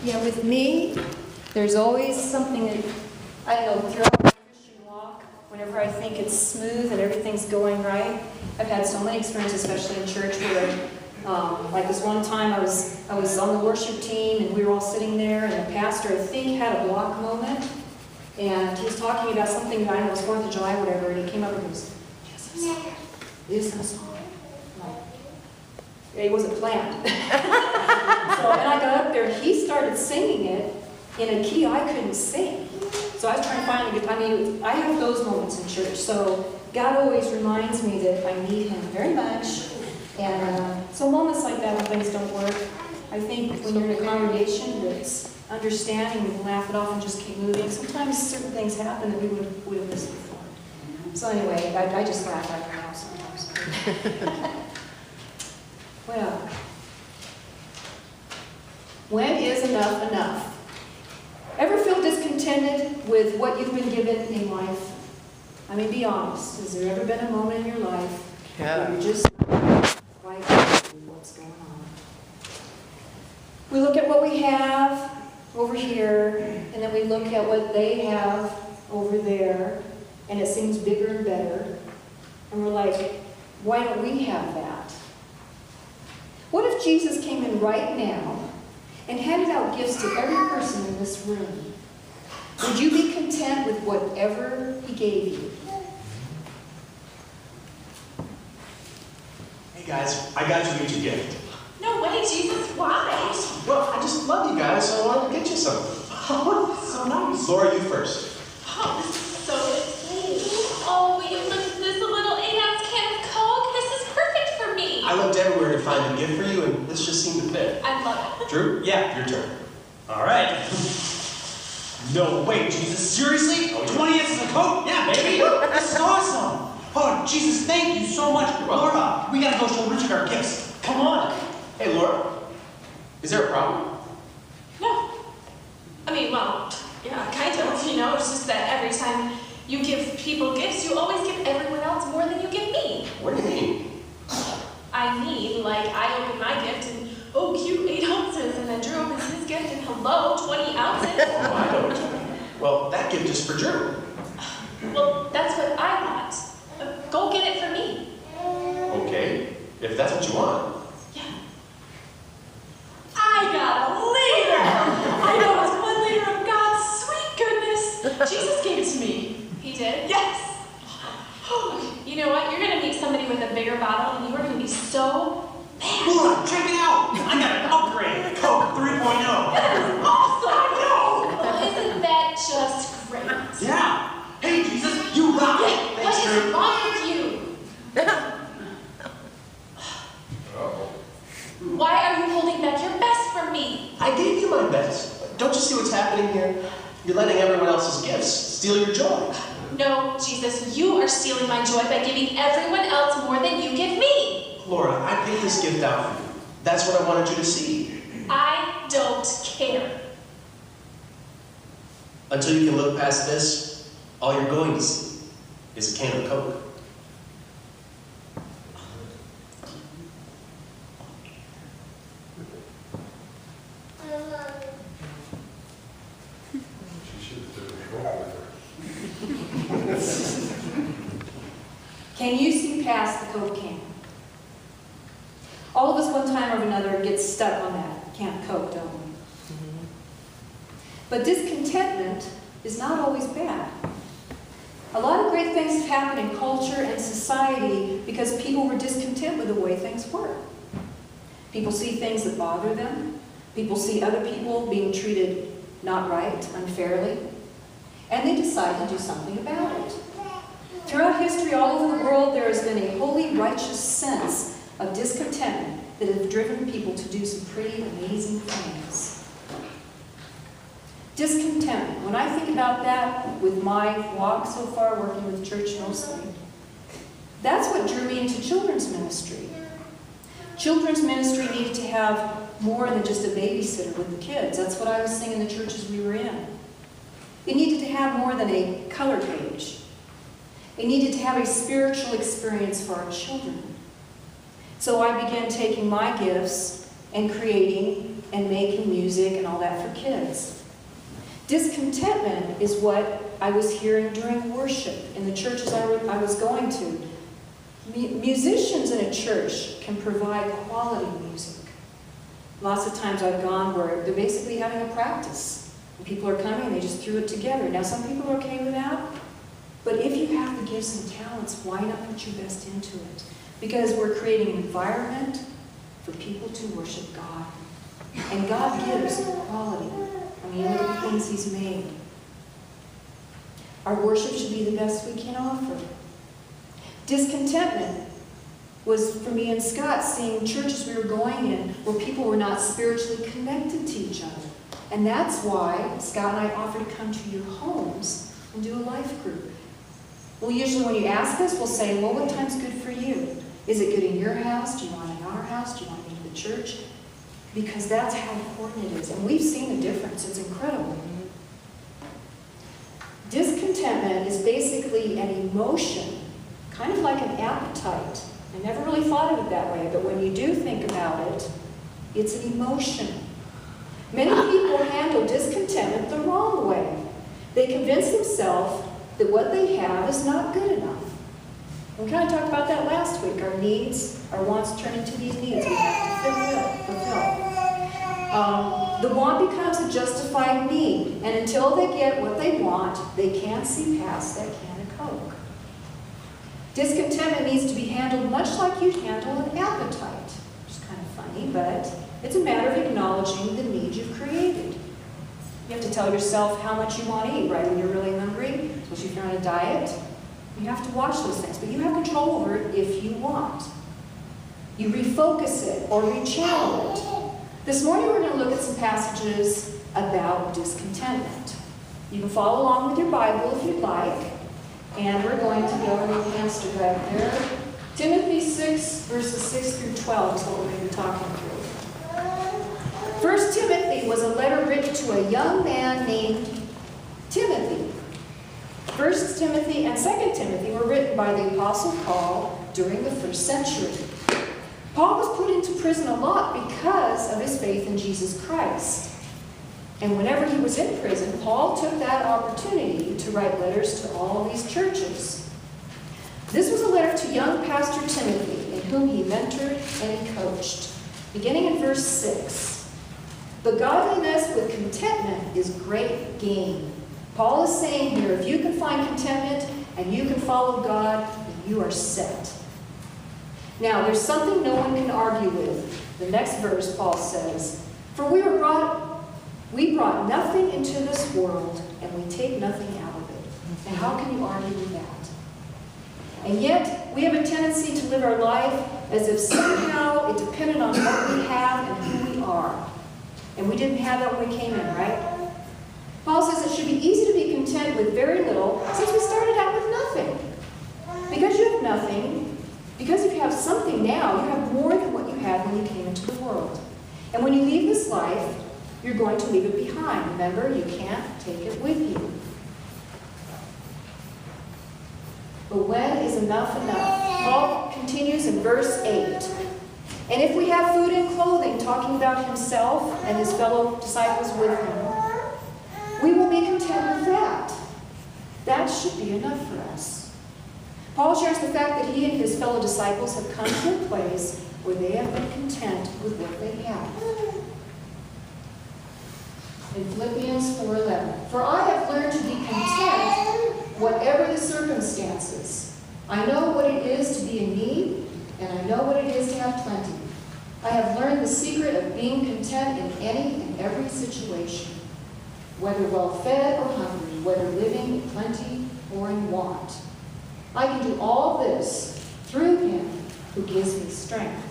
Yeah, with me, there's always something that, I don't know, throughout my Christian walk, whenever I think it's smooth and everything's going right, I've had so many experiences, especially in church, where, like this one time I was on the worship team, and we were all sitting there, and the pastor, I think, had a block moment, and he was talking about something, I don't know, it was 4th of July, whatever, and he came up and goes, "Is this a song?" I'm like, it wasn't planned. So, and I got up there, and he started singing it in a key I couldn't sing. So I was trying to find a good, I have those moments in church. So God always reminds me that I need Him very much. And so moments like that when things don't work, I think when you're in a congregation that's understanding, we can laugh it off and just keep moving. Sometimes certain things happen that we would have missed before. So anyway, I just laugh right now sometimes. Well, when is enough enough? Ever feel discontented with what you've been given in life? I mean, be honest. Has there ever been a moment in your life where you're just quite happy with what's going on? We look at what we have over here, and then we look at what they have over there, and it seems bigger and better. And we're like, why don't we have that? What if Jesus came in right now and handed out gifts to every person in this room? Would you be content with whatever He gave you? Hey guys, I got you each a gift. No way, Jesus, why? Well, I just love you guys, so I wanted to get you something. Oh, so nice. Laura, you first. Oh, this is so exciting. Oh, will you look at this little 8-ounce can of Coke? This is perfect for me. I looked everywhere to find a gift for you, and this just seemed to fit. I love it. Drew? Yeah, your turn. All right. No way, Jesus. Seriously? 20 ounces of Coke? Yeah, baby. This is awesome. Oh, Jesus, thank you so much. Laura, we gotta go show Richard our gifts. Come on. Hey, Laura. Is there a problem? No. I mean, well, yeah, kind of, you know. It's just that every time you give people gifts, you always give everyone else more than you give me. What do you mean? I mean, like, I open my gift and, oh, cute, 8 ounces, and then Drew opens his gift and, hello, 20 ounces. Oh, I know what you mean. Well, that gift is for Drew. Well, that's what I want. Go get it for me. Okay, if that's what you want. Yeah. I got a liter! I know it's 1 liter of God's sweet goodness. Jesus gave it to me. He did? Yes. You know what? You're going to meet somebody with a bigger bottle, and you are going to be so mad. Laura, check it out. I got an upgrade. Coke 3.0. That is awesome. I know. Well, isn't that just great? Yeah. Hey, Jesus, you rock. Yeah, what Thanks, is Drew. wrong with you? Why are you holding back your best from me? I gave you my best. Don't you see what's happening here? You're letting everyone else's gifts steal your joy. No, Jesus, you are stealing my joy by giving everyone else more than you give me. Laura, I picked this gift out for you. That's what I wanted you to see. I don't care. Until you can look past this, all you're going to see is a can of Coke. Can you see past the Coke can? All of us one time or another get stuck on that can of Coke, don't we? But discontentment is not always bad. A lot of great things have happened in culture and society because people were discontent with the way things were. People see things that bother them. People see other people being treated not right, unfairly. And they decide to do something about it. Throughout history, all over the world, there has been a holy, righteous sense of discontentment that has driven people to do some pretty amazing things. Discontentment. When I think about that with my walk so far, working with church mostly, that's what drew me into children's ministry. Children's ministry needed to have more than just a babysitter with the kids. That's what I was seeing in the churches we were in. It needed to have more than a color page. It needed to have a spiritual experience for our children. So I began taking my gifts and creating and making music and all that for kids. Discontentment is what I was hearing during worship in the churches I was going to. Musicians in a church can provide quality music. Lots of times I've gone where they're basically having a practice. And people are coming and they just threw it together. Now some people are okay with that, but if you have the gifts and talents, why not put your best into it? Because we're creating an environment for people to worship God. And God gives quality. I mean, look at the things He's made. Our worship should be the best we can offer. Discontentment was for me and Scott seeing churches we were going in where people were not spiritually connected to each other. And that's why Scott and I offered to come to your homes and do a life group. Well, usually when you ask us, we'll say, well, what time's good for you? Is it good in your house? Do you want it in our house? Do you want it in the church? Because that's how important it is. And we've seen the difference. It's incredible. Discontentment is basically an emotion, kind of like an appetite. I never really thought of it that way, but when you do think about it, it's an emotion. Many people handle discontentment the wrong way. They convince themselves that what they have is not good enough. We kind of talked about that last week. Our needs, our wants turn into these needs we have to fulfill. The want becomes a justified need, and until they get what they want, they can't see past that can of Coke. Discontentment needs to be handled much like you'd handle an appetite. Which is kind of funny, but it's a matter of acknowledging the need you've created. You have to tell yourself how much you want to eat, right, when you're really hungry, especially if you're on a diet. You have to watch those things, but you have control over it if you want. You refocus it or rechannel it. This morning we're going to look at some passages about discontentment. You can follow along with your Bible if you'd like, and we're going to go to the answer right there. Timothy 6, verses 6 through 12 is what we're going to be talking through. 1 Timothy was a letter written to a young man named Timothy. 1 Timothy and 2 Timothy were written by the Apostle Paul during the first century. Paul was put into prison a lot because of his faith in Jesus Christ. And whenever he was in prison, Paul took that opportunity to write letters to all these churches. This was a letter to young Pastor Timothy, in whom he mentored and he coached. Beginning in verse 6. But godliness with contentment is great gain. Paul is saying here, if you can find contentment and you can follow God, then you are set. Now, there's something no one can argue with. The next verse, Paul says, for we brought nothing into this world, and we take nothing out of it. And how can you argue with that? And yet, we have a tendency to live our life as if somehow it depended on what we have and who we are. And we didn't have that when we came in, right? Paul says it should be easy to be content with very little, since we started out with nothing. Because you have nothing, because if you have something now, you have more than what you had when you came into the world. And when you leave this life, you're going to leave it behind. Remember, you can't take it with you. But when is enough enough? Paul continues in verse 8. And if we have food and clothing, talking about himself and his fellow disciples with him, we will be content with that. That should be enough for us. Paul shares the fact that he and his fellow disciples have come to a place where they have been content with what they have. In Philippians 4:11, for I have learned to be content whatever the circumstances. I know what it is to be in need, and I know what it is to have plenty. I have learned the secret of being content in any and every situation, whether well-fed or hungry, whether living in plenty or in want. I can do all this through him who gives me strength.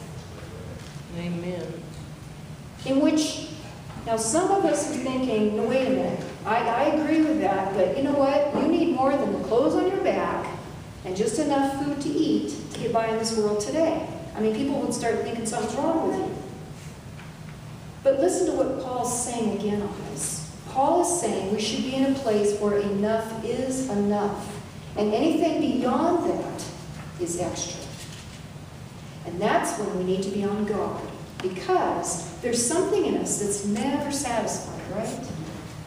Amen. In which, now some of us are thinking, no, wait a minute, I agree with that, but you know what? You need more than the clothes on your back and just enough food to eat to get by in this world today. I mean, people would start thinking something's wrong with you. But listen to what Paul's saying again on this. Paul is saying we should be in a place where enough is enough. And anything beyond that is extra. And that's when we need to be on guard. Because there's something in us that's never satisfied, right?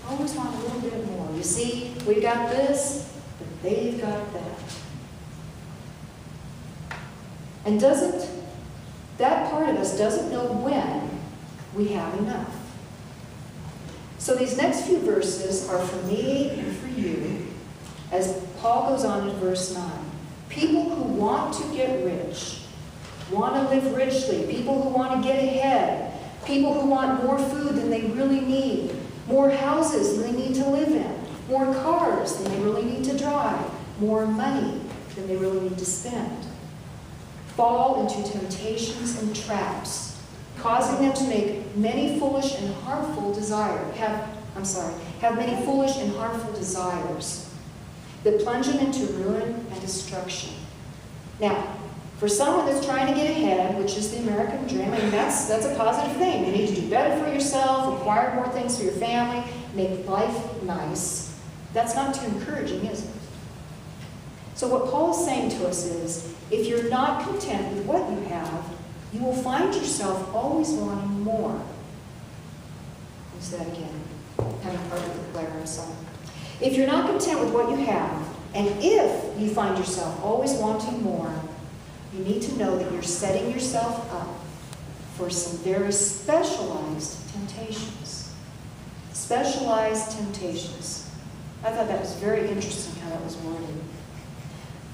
Always want a little bit more. You see, we've got this, but they've got that. And that part of us doesn't know when we have enough. So these next few verses are for me and for you, as Paul goes on in verse 9. People who want to get rich, want to live richly, people who want to get ahead, people who want more food than they really need, more houses than they need to live in, more cars than they really need to drive, more money than they really need to spend, fall into temptations and traps, causing them to make many foolish and harmful desires, have many foolish and harmful desires that plunge them into ruin and destruction. Now, for someone that's trying to get ahead, which is the American dream, I mean, that's a positive thing. You need to do better for yourself, acquire more things for your family, make life nice. That's not too encouraging, is it? So what Paul is saying to us is, if you're not content with what you have, you will find yourself always wanting more. Use that again. Having part of the glare, I'm sorry. If you're not content with what you have, and if you find yourself always wanting more, you need to know that you're setting yourself up for some very specialized temptations. Specialized temptations. I thought that was very interesting how that was worded.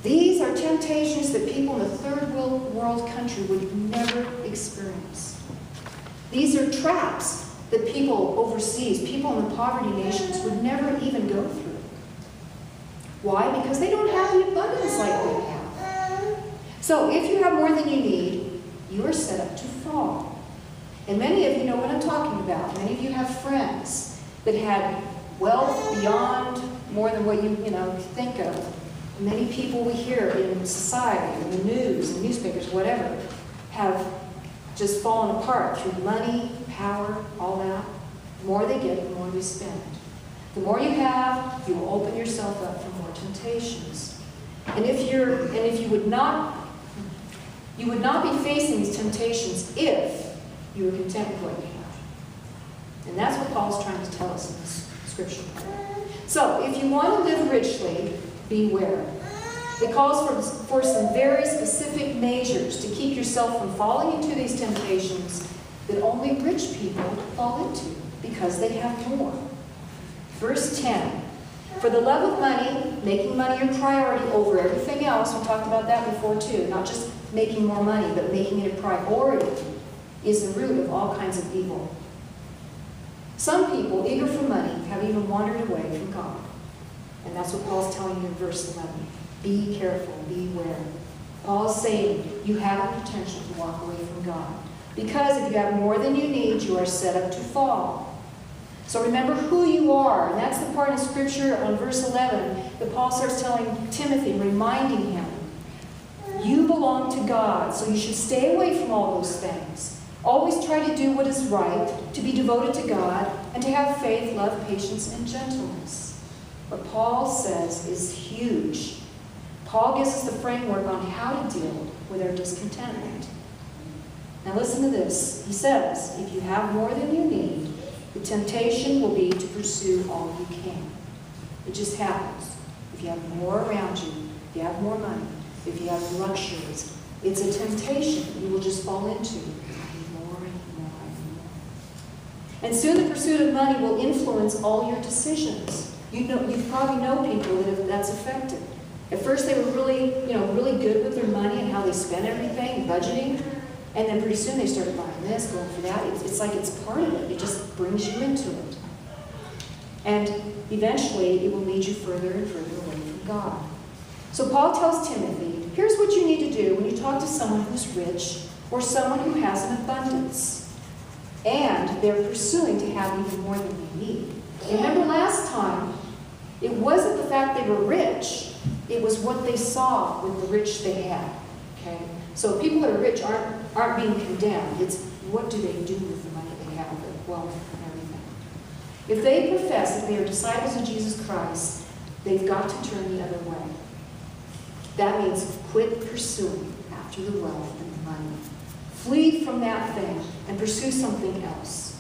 These are temptations that people in a third world country would never experience. These are traps that people overseas, people in the poverty nations, would never even go through. Why? Because they don't have the abundance like we have. So if you have more than you need, you are set up to fall. And many of you know what I'm talking about. Many of you have friends that had wealth beyond more than what you think of. Many people we hear in society, in the news, in newspapers, whatever, have just fallen apart through money, power, all that. The more they get, the more they spend. The more you have, you will open yourself up for more temptations. And if you would not be facing these temptations if you were content with what you have. And that's what Paul's trying to tell us in this scripture. So, if you want to live richly, beware. It calls for some very specific measures to keep yourself from falling into these temptations that only rich people fall into because they have more. Verse 10. For the love of money, making money your priority over everything else, we talked about that before too, not just making more money, but making it a priority, is the root of all kinds of evil. Some people, eager for money, have even wandered away from God. And that's what Paul's telling you in verse 11. Be careful, beware. Paul's saying you have a potential to walk away from God. Because if you have more than you need, you are set up to fall. So remember who you are. And that's the part in Scripture on verse 11 that Paul starts telling Timothy, reminding him, you belong to God, so you should stay away from all those things. Always try to do what is right, to be devoted to God, and to have faith, love, patience, and gentleness. What Paul says is huge. Paul gives us the framework on how to deal with our discontentment. Now listen to this. He says, if you have more than you need, the temptation will be to pursue all you can. It just happens. If you have more around you, if you have more money, if you have luxuries, it's a temptation you will just fall into. More and more and more. And soon the pursuit of money will influence all your decisions. You probably know people that's affected. At first they were really good with their money and how they spent everything, budgeting. And then pretty soon they started buying this, going for that. It's like it's part of it. It just brings you into it. And eventually it will lead you further and further away from God. So Paul tells Timothy, here's what you need to do when you talk to someone who's rich or someone who has an abundance. And they're pursuing to have even more than they need. Remember last time, it wasn't the fact they were rich. It was what they saw with the rich they had. Okay? So people that are rich aren't being condemned. It's what do they do with the money they have, the wealth and everything. If they profess that they are disciples of Jesus Christ, they've got to turn the other way. That means quit pursuing after the wealth and the money. Flee from that thing and pursue something else.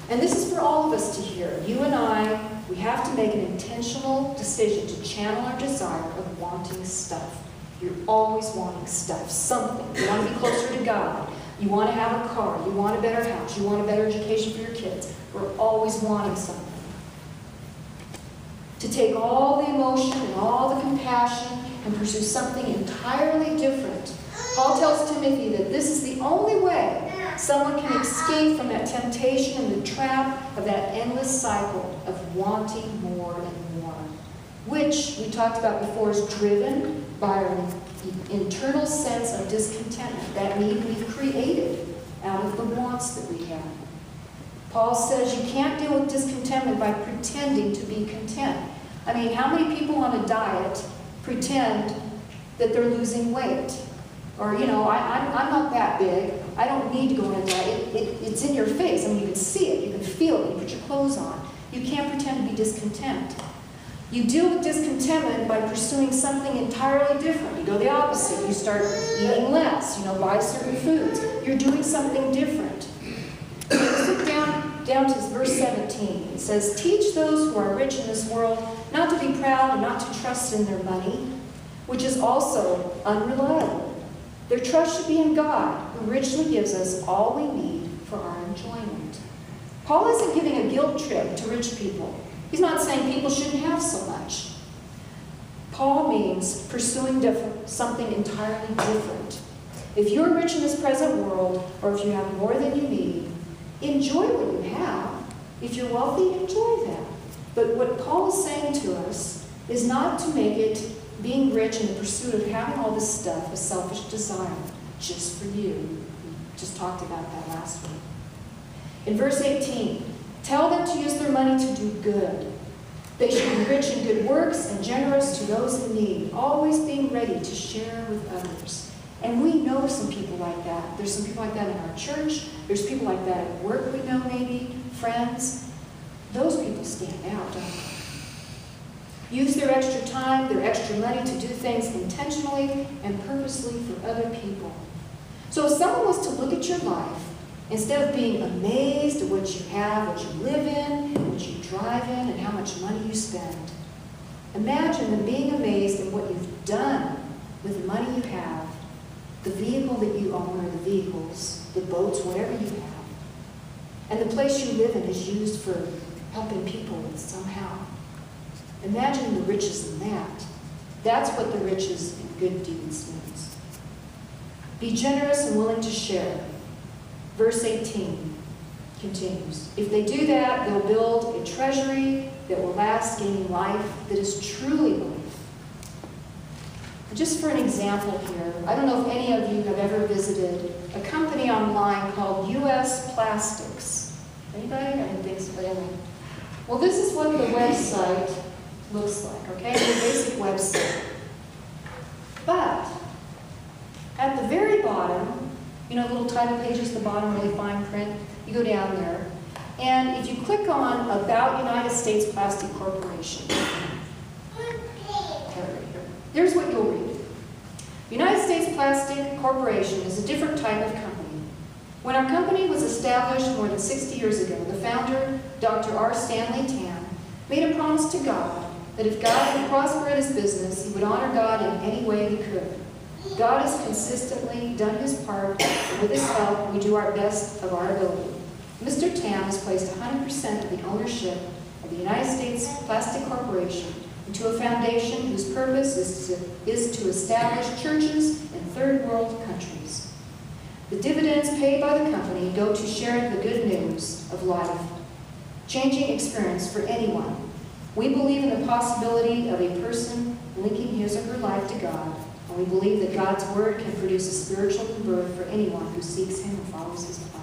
And this is for all of us to hear. You and I, we have to make an intentional decision to channel our desire of wanting stuff. You're always wanting stuff, something. You want to be closer to God. You want to have a car. You want a better house. You want a better education for your kids. We're always wanting something. To take all the emotion and all the compassion and pursue something entirely different. Paul tells Timothy that this is the only way someone can escape from that temptation and the trap of that endless cycle of wanting more and more, which we talked about before is driven by our internal sense of discontentment, that need we've created out of the wants that we have. Paul says you can't deal with discontentment by pretending to be content. I mean, how many people on a diet pretend that they're losing weight? Or, you know, I'm not that big. I don't need to go on a diet. It's in your face. I mean, you can see it. You can feel it. You put your clothes on. You can't pretend to be discontent. You deal with discontentment by pursuing something entirely different. You go the opposite. You start eating less. You know, buy certain foods. You're doing something different. Let's look down to verse 17. It says, teach those who are rich in this world not to be proud and not to trust in their money, which is also unreliable. Their trust should be in God, who richly gives us all we need for our enjoyment. Paul isn't giving a guilt trip to rich people. He's not saying people shouldn't have so much. Paul means pursuing something entirely different. If you're rich in this present world, or if you have more than you need, enjoy what you have. If you're wealthy, enjoy that. But what Paul is saying to us is not to make it being rich in the pursuit of having all this stuff a selfish desire just for you. We just talked about that last week. In verse 18, tell them to use their money to do good. They should be rich in good works and generous to those in need, always being ready to share with others. And we know some people like that. There's some people like that in our church. There's people like that at work we know maybe, friends. Those people stand out, don't they? Use their extra time, their extra money to do things intentionally and purposely for other people. So if someone was to look at your life, instead of being amazed at what you have, what you live in, what you drive in, and how much money you spend, imagine them being amazed at what you've done with the money you have, the vehicle that you own, or the vehicles, the boats, whatever you have, and the place you live in is used for helping people somehow. Imagine the riches in that. That's what the riches in good deeds means. Be generous and willing to share. Verse 18 continues. If they do that, they'll build a treasury that will last, gaining life that is truly life. Just for an example here, I don't know if any of you have ever visited a company online called US Plastics. Anybody? I didn't think so, but anyway. Well, this is what the website looks like, okay? The basic website. But at the very bottom, you know, little title pages at the bottom, really fine print, you go down there, and if you click on About United States Plastic Corporation, here's what you'll read. United States Plastic Corporation is a different type of company. When our company was established more than 60 years ago, the founder, Dr. R. Stanley Tan, made a promise to God that if God would prosper in his business, he would honor God in any way he could. God has consistently done his part, and with his help, we do our best of our ability. Mr. Tan has placed 100% of the ownership of the United States Plastic Corporation into a foundation whose purpose is to establish churches in third world countries. The dividends paid by the company go to sharing the good news of life, changing experience for anyone. We believe in the possibility of a person linking his or her life to God, and we believe that God's Word can produce a spiritual rebirth for anyone who seeks Him and follows His plan.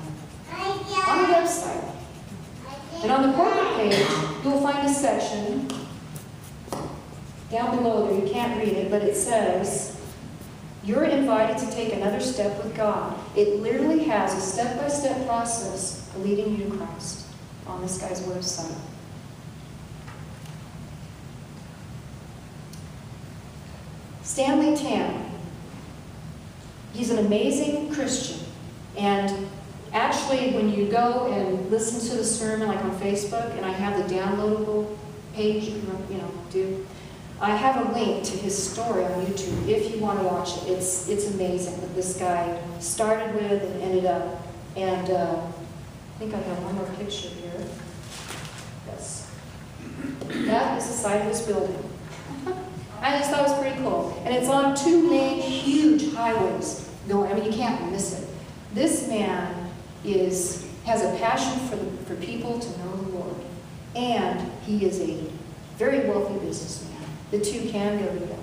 On the website, and on the corporate page, you will find a section down below there. You can't read it, but it says, you're invited to take another step with God. It literally has a step-by-step process leading you to Christ on this guy's website. Stanley Tan, he's an amazing Christian. And actually, when you go and listen to the sermon, like on Facebook, and I have the downloadable page, I have a link to his story on YouTube if you want to watch it. It's amazing what this guy started with and ended up. And I think I have one more picture here. Yes. That is the side of this building. I just thought it was pretty cool. And it's on two main huge highways going. I mean, you can't miss it. This man has a passion for people to know the Lord. And he is a very wealthy businessman. The two can go together.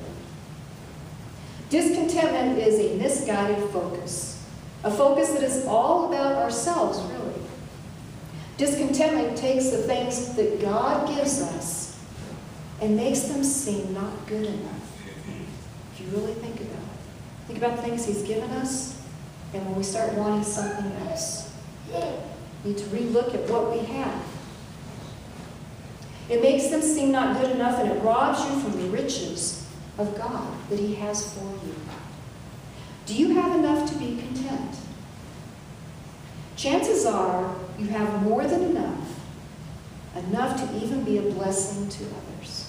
Discontentment is a misguided focus. A focus that is all about ourselves, really. Discontentment takes the things that God gives us and makes them seem not good enough. If you really think about it. Think about the things He's given us, and when we start wanting something else, we need to relook at what we have. It makes them seem not good enough, and it robs you from the riches of God that He has for you. Do you have enough to be content? Chances are you have more than enough to even be a blessing to others.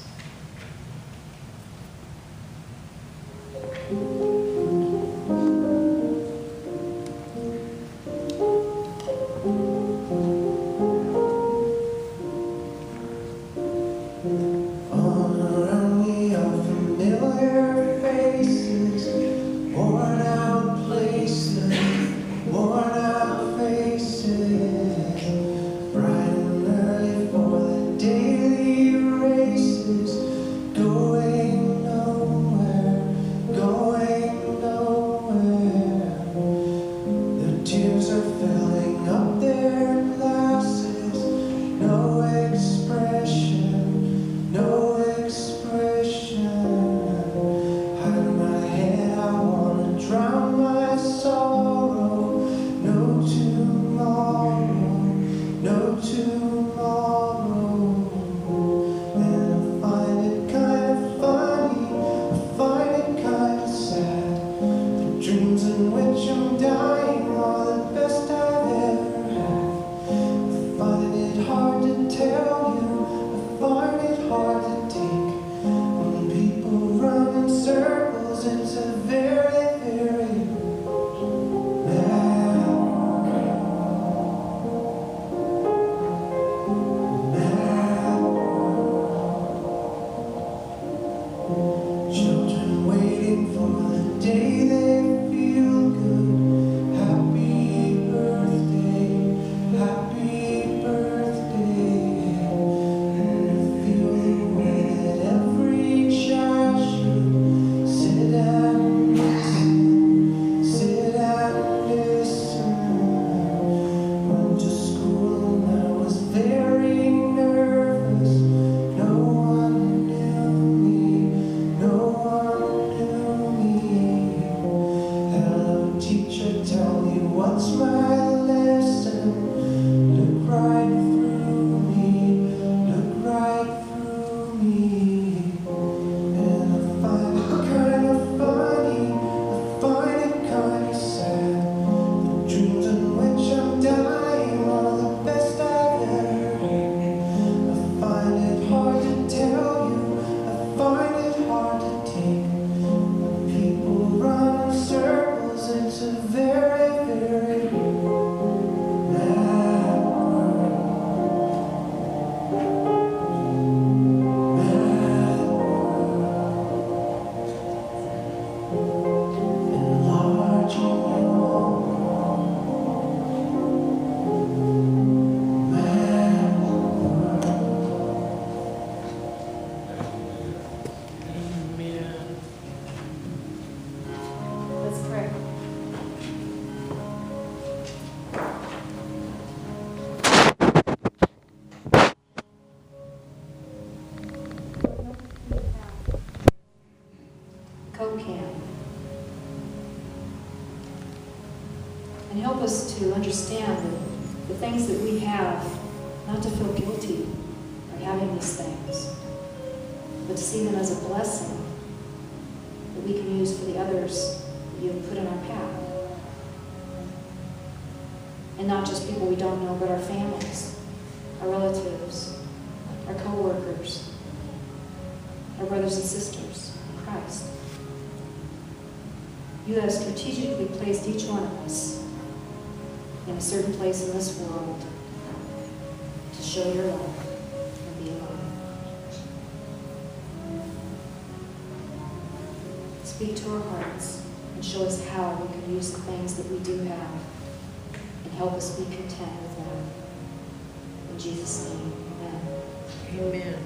And help us to understand that the things that we have, not to feel guilty for having these things, but to see them as a blessing that we can use for the others that you have put in our path. And not just people we don't know, but our families, our relatives, our co-workers, our brothers and sisters in Christ. You have strategically placed each one of us in a certain place in this world to show your love and be alive. Speak to our hearts and show us how we can use the things that we do have and help us be content with them. In Jesus' name, amen. Amen.